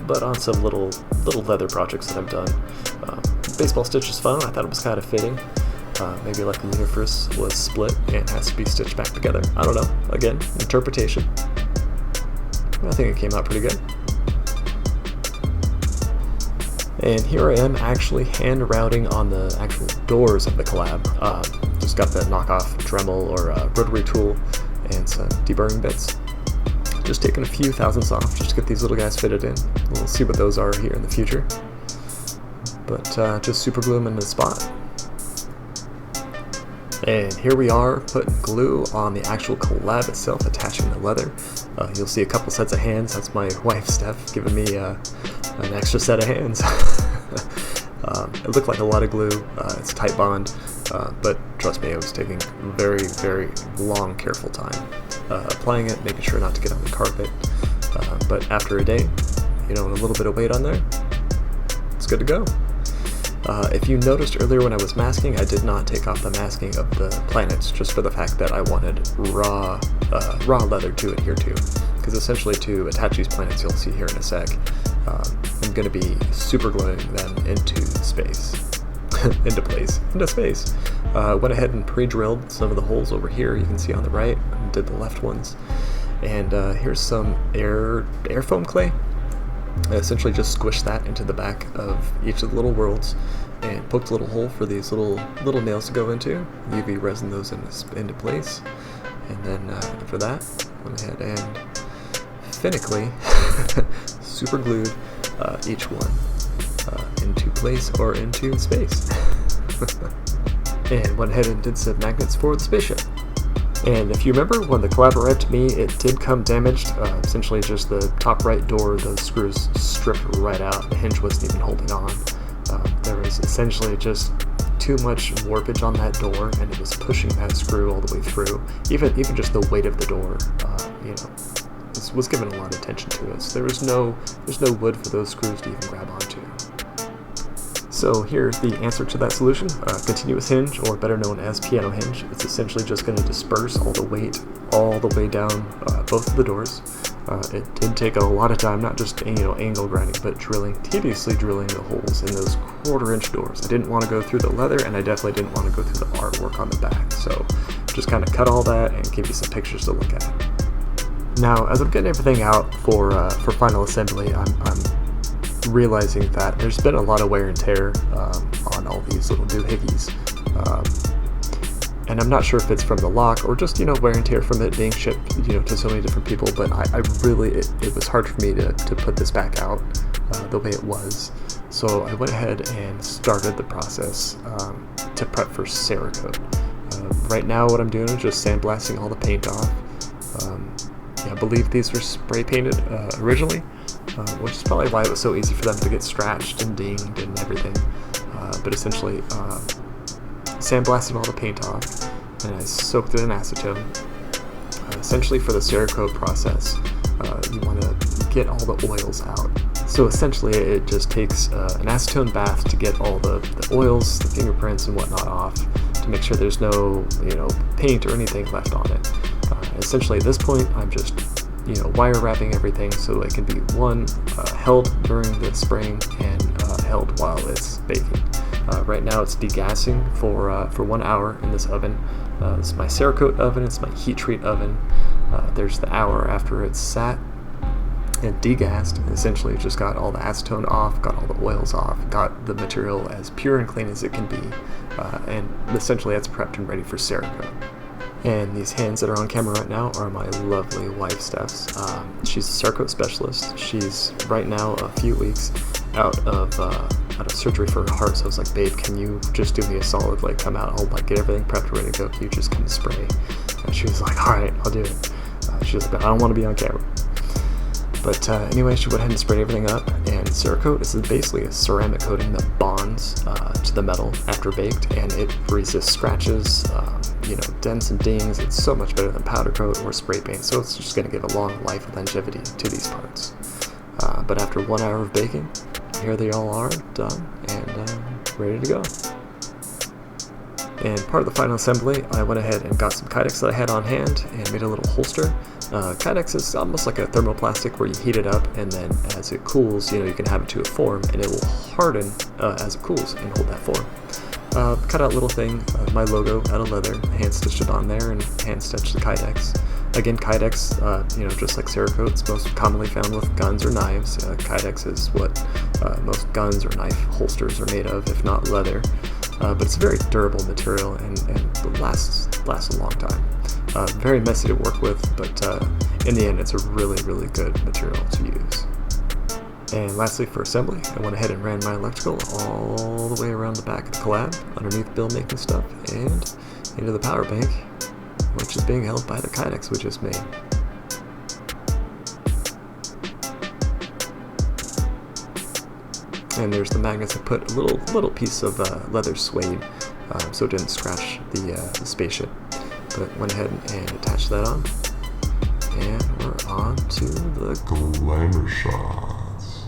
but on some little leather projects that I've done. Baseball stitch is fun. I thought it was kind of fitting. Maybe like the universe was split and has to be stitched back together. I don't know. Again, interpretation. I think it came out pretty good. And here I am actually hand routing on the actual doors of the collab. Just got the knockoff Dremel or rotary tool and some deburring bits. Just taking a few thousandths off just to get these little guys fitted in. We'll see what those are here in the future. But just super glue them in the spot. And here we are putting glue on the actual collab itself, attaching the leather. You'll see a couple sets of hands. That's my wife, Steph, giving me an extra set of hands. It looked like a lot of glue. It's a tight bond, but trust me, it was taking very, very long, careful time applying it, making sure not to get on the carpet. But after a day, and a little bit of weight on there, it's good to go. If you noticed earlier when I was masking, I did not take off the masking of the planets, just for the fact that I wanted raw leather to adhere to. Because essentially to attach these planets, you'll see here in a sec, I'm going to be super gluing them into space. into space. Went ahead and pre-drilled some of the holes over here, you can see on the right, did the left ones. And here's some air foam clay. I essentially just squished that into the back of each of the little worlds and poked a little hole for these little nails to go into. UV resin those into place. And then after that, went ahead and finically super glued each one into place or into space. And went ahead and did some magnets for the spaceship. And if you remember, when the Collab arrived to me, it did come damaged. Essentially just the top right door, those screws stripped right out. The hinge wasn't even holding on. There was essentially just too much warpage on that door, and it was pushing that screw all the way through. Even just the weight of the door, this was given a lot of attention to us. There's no wood for those screws to even grab onto. So here's the answer to that solution. Continuous hinge, or better known as piano hinge. It's essentially just going to disperse all the weight all the way down both of the doors. It did take a lot of time, not just angle grinding, but tediously drilling the holes in those 1/4-inch doors. I didn't want to go through the leather, and I definitely didn't want to go through the artwork on the back. So just kind of cut all that and give you some pictures to look at. Now, as I'm getting everything out for final assembly, I'm realizing that there's been a lot of wear and tear on all these little doohickeys. And I'm not sure if it's from the lock or just, wear and tear from it being shipped, to so many different people, but it was hard for me to put this back out the way it was. So I went ahead and started the process to prep for Cerakote. Right now what I'm doing is just sandblasting all the paint off. I believe these were spray painted originally, which is probably why it was so easy for them to get scratched and dinged and everything. But essentially, sandblasted all the paint off, and I soaked it in acetone. Essentially, for the Cerakote process, you want to get all the oils out. So essentially, it just takes an acetone bath to get all the oils, the fingerprints, and whatnot off, to make sure there's no paint or anything left on it. Essentially, at this point, I'm just wire wrapping everything so it can be held during the spraying and held while it's baking. Right now it's degassing for 1 hour in this oven. This is my Cerakote oven, it's my heat treat oven. There's the hour after it's sat and degassed. Essentially just got all the acetone off, got all the oils off, got the material as pure and clean as it can be, and essentially that's prepped and ready for Cerakote. And these hands that are on camera right now are my lovely wife, Steph's. She's a Cerakote specialist. She's right now a few weeks out of surgery for her heart. So I was like, babe, can you just do me a solid? Like, come out. I'll get everything prepped, ready to go. Can you just come spray? And she was like, all right, I'll do it. She was like, I don't want to be on camera. But anyway, she went ahead and sprayed everything up. And Cerakote is basically a ceramic coating that bonds to the metal after baked, and it resists scratches, dents and dings. It's so much better than powder coat or spray paint, so it's just going to give a long life of longevity to these parts. But after 1 hour of baking, here they all are, done and ready to go. And part of the final assembly, I went ahead and got some Kydex that I had on hand and made a little holster. Kydex is almost like a thermoplastic where you heat it up, and then as it cools, you can have it to a form, and it will harden as it cools and hold that form. Cut out a little thing, my logo out of leather, hand stitched it on there, and hand stitched the Kydex. Again, Kydex, just like Cerakote, it's most commonly found with guns or knives. Kydex is what most guns or knife holsters are made of, if not leather. But it's a very durable material and lasts a long time. Very messy to work with, but in the end, it's a really, really good material to use. And lastly, for assembly, I went ahead and ran my electrical all the way around the back of the Collab, underneath bill making stuff, and into the power bank, which is being held by the Kydex we just made. And there's the magnets. I put a little piece of leather suede so it didn't scratch the spaceship. But went ahead and attached that on. And we're on to the glamour shots.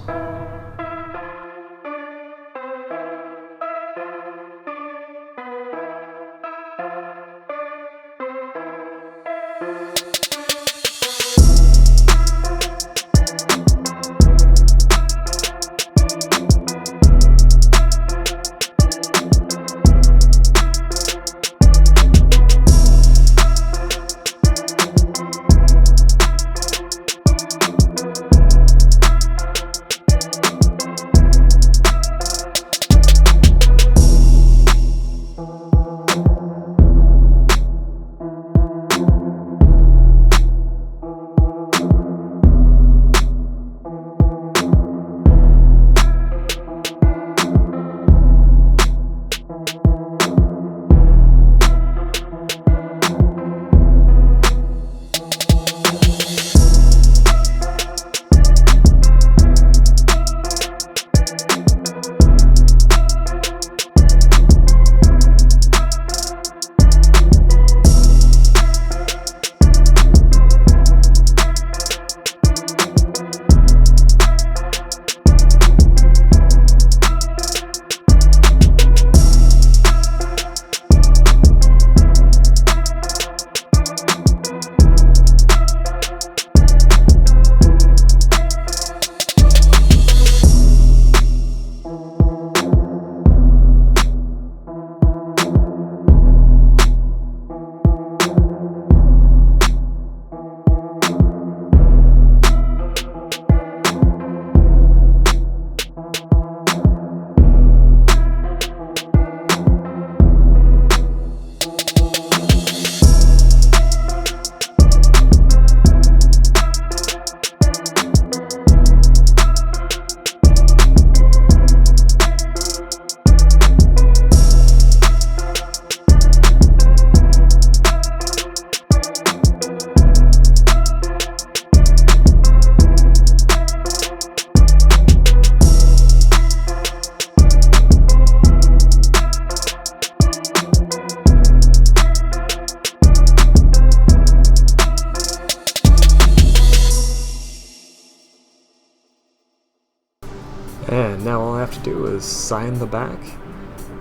sign the back,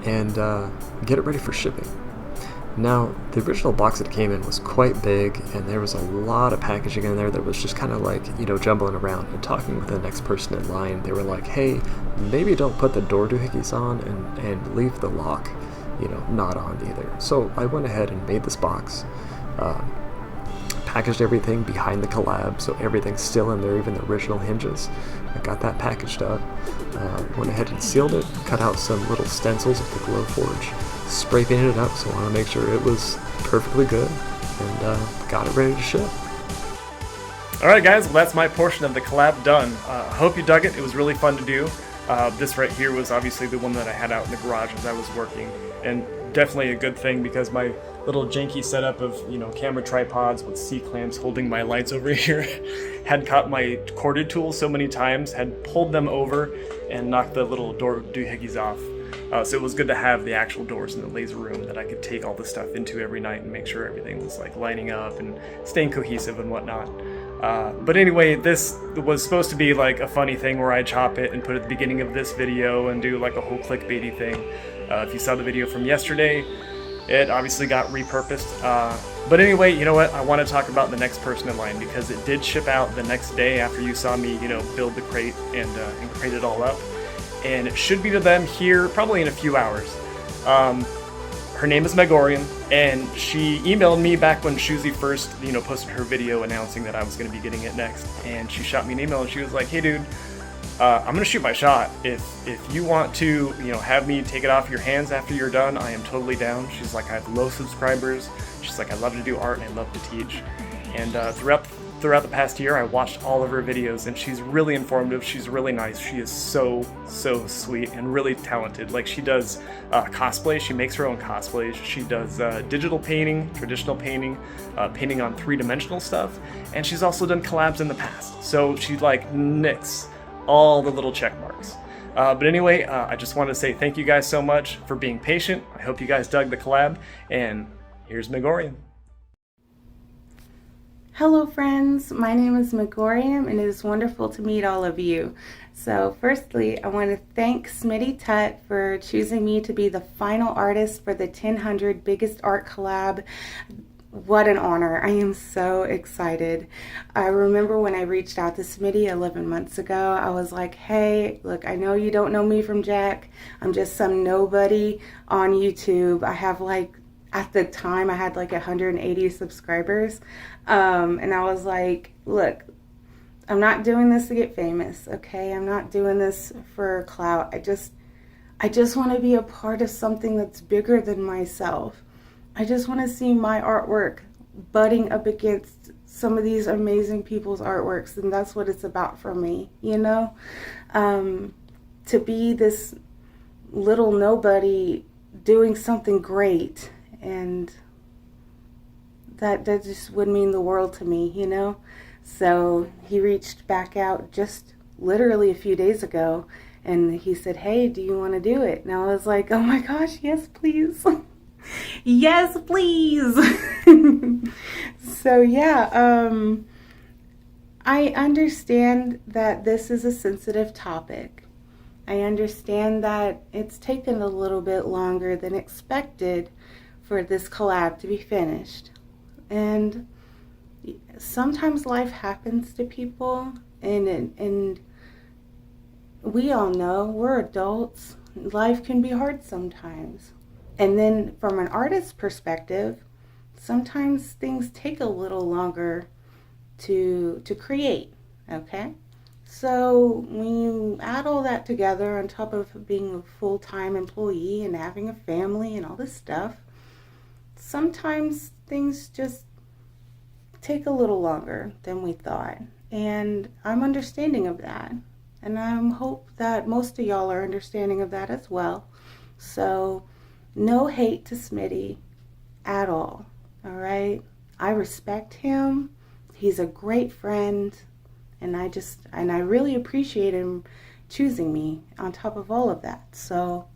and get it ready for shipping. Now, the original box it came in was quite big, and there was a lot of packaging in there that was just kind of like, jumbling around. And talking with the next person in line, they were like, hey, maybe don't put the door doohickeys on and leave the lock, not on either. So I went ahead and made this box, packaged everything behind the collab, so everything's still in there, even the original hinges. I got that packaged up, went ahead and sealed it, cut out some little stencils of the Glowforge, spray painted it up, so I want to make sure it was perfectly good, and got it ready to ship. Alright guys, well that's my portion of the collab done. I hope you dug it. It was really fun to do. This right here was obviously the one that I had out in the garage as I was working, and definitely a good thing because my little janky setup of camera tripods with C-clamps holding my lights over here had caught my corded tools so many times, had pulled them over and knocked the little door doohickeys off. So it was good to have the actual doors in the laser room that I could take all the stuff into every night and make sure everything was like lining up and staying cohesive and whatnot. But anyway, this was supposed to be like a funny thing where I chop it and put it at the beginning of this video and do like a whole clickbaity thing. If you saw the video from yesterday, it obviously got repurposed. But anyway, you know what? I want to talk about the next person in line because it did ship out the next day after you saw me, build the crate and crate it all up. And it should be to them here probably in a few hours. Her name is Megorium, and she emailed me back when Shuzi first, posted her video announcing that I was going to be getting it next. And she shot me an email and she was like, hey dude, I'm going to shoot my shot. If you want to, have me take it off your hands after you're done, I am totally down. She's like, I have low subscribers. She's like, I love to do art and I love to teach. And throughout the past year, I watched all of her videos, and she's really informative. She's really nice. She is so sweet and really talented. Like, she does cosplay. She makes her own cosplays. She does digital painting, traditional painting, painting on three-dimensional stuff, and she's also done collabs in the past. So she like nicks all the little check marks. But anyway, I just wanted to say thank you guys so much for being patient. I hope you guys dug the collab, and here's Megorium. Hello friends, my name is Megorium and it is wonderful to meet all of you. So firstly, I want to thank Smitty Tut for choosing me to be the final artist for the 1000 Biggest Art Collab. What an honor. I am so excited. I remember when I reached out to Smitty 11 months ago, I was like, hey, look, I know you don't know me from Jack. I'm just some nobody on YouTube. I have at the time, I had 180 subscribers. And I was like, look, I'm not doing this to get famous, okay? I'm not doing this for clout. I just want to be a part of something that's bigger than myself. I just want to see my artwork butting up against some of these amazing people's artworks, and that's what it's about for me, to be this little nobody doing something great, and that just would mean the world to me, So he reached back out just literally a few days ago, and he said, hey, do you want to do it? And I was like, oh my gosh, yes, please. Yes, please. So yeah, I understand that this is a sensitive topic. I understand that it's taken a little bit longer than expected for this collab to be finished. And sometimes life happens to people, and we all know, we're adults. Life can be hard sometimes. And then from an artist's perspective, sometimes things take a little longer to create, okay? So when you add all that together on top of being a full-time employee and having a family and all this stuff, sometimes things just take a little longer than we thought. And I'm understanding of that. And I hope that most of y'all are understanding of that as well. So no hate to Smitty at all right? I respect him. He's a great friend. And I really appreciate him choosing me on top of all of that. So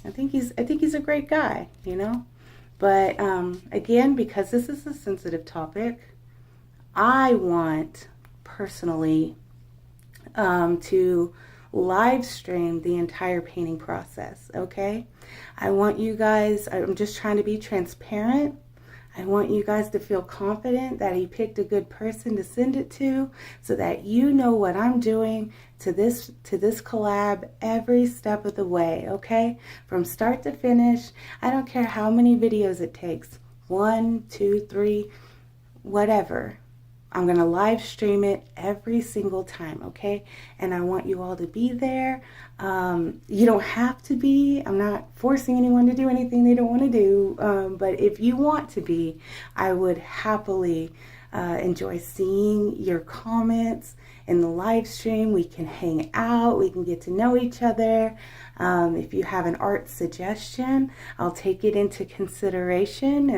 I think he's a great guy, But again, because this is a sensitive topic, I want personally to live stream the entire painting process, okay? I want you guys, I'm just trying to be transparent. I want you guys to feel confident that he picked a good person to send it to, so that you know what I'm doing to this collab every step of the way, okay? From start to finish. I don't care how many videos it takes. 1, 2, 3, whatever. I'm going to live stream it every single time, okay? And I want you all to be there. You don't have to be. I'm not forcing anyone to do anything they don't want to do. But if you want to be, I would happily enjoy seeing your comments in the live stream. We can hang out. We can get to know each other. If you have an art suggestion, I'll take it into consideration.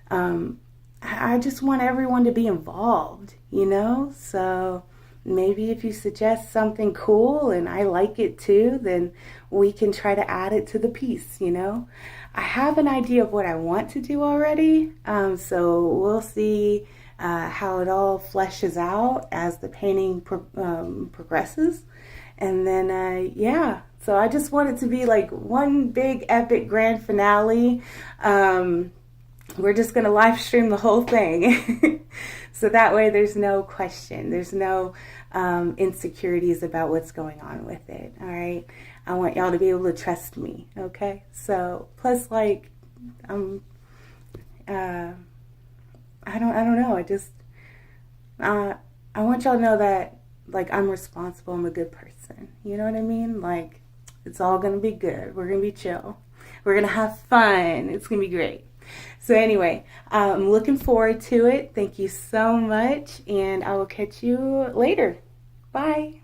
And I just want everyone to be involved, you know? So maybe if you suggest something cool and I like it too, then we can try to add it to the piece, you know? I have an idea of what I want to do already, so we'll see how it all fleshes out as the painting progresses. And then, yeah, so I just want it to be like one big epic grand finale. We're just going to live stream the whole thing. So that way there's no question. There's no insecurities about what's going on with it. All right. I want y'all to be able to trust me. Okay. So plus, like, I don't know. I want y'all to know that, like, I'm responsible. I'm a good person. You know what I mean? Like, it's all going to be good. We're going to be chill. We're going to have fun. It's going to be great. So anyway, I'm looking forward to it. Thank you so much, and I will catch you later. Bye.